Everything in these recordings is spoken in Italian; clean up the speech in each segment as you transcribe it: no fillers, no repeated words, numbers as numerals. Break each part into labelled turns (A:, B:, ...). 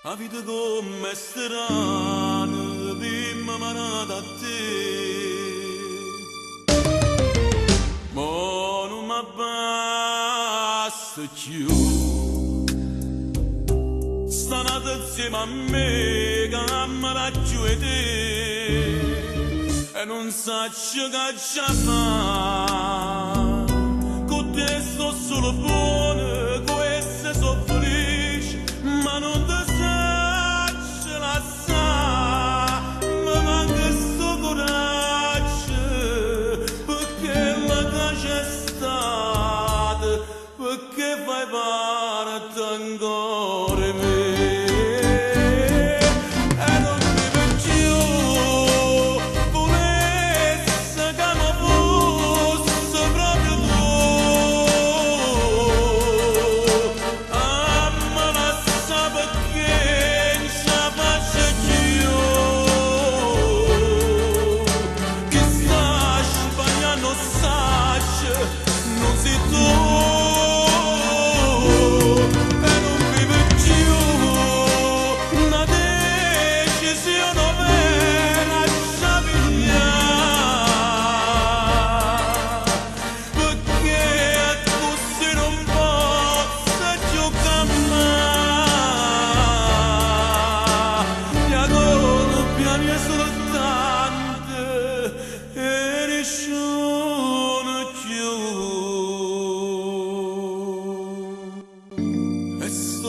A: La vita come strana, prima manata a te. Ma non mi basta più. Stanate insieme a me, che mi racchiude te. E non saccio che c'è fa. Con te sto solo buono, con esse so felice, ma non ti saccio lasciare. Mi manca sto coraggio, perché la c'è stata, perché fai parte ancora me.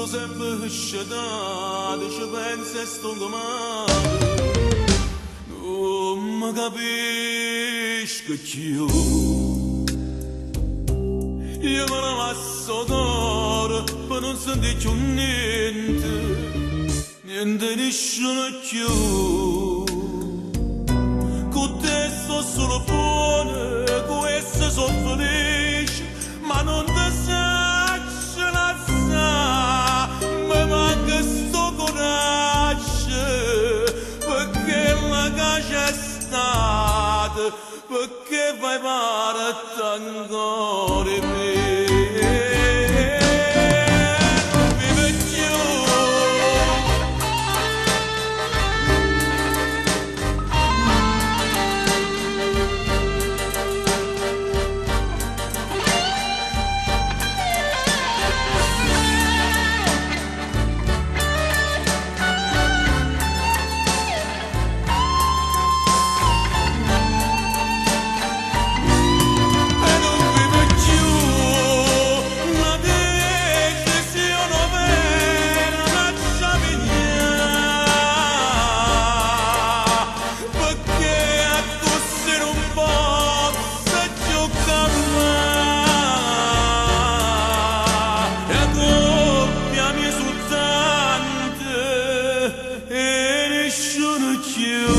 A: Sempre scedato, ci penso e sto domani, non mi capisco più. Io me ne passo d'ora per non sentire più niente, niente nessuno più. Con te sto solo buono, con esse sono felice, ma non ti saccio lasciare. Mi manca sto coraggio, perché la c'è stata, perché fai parte ancora di me. You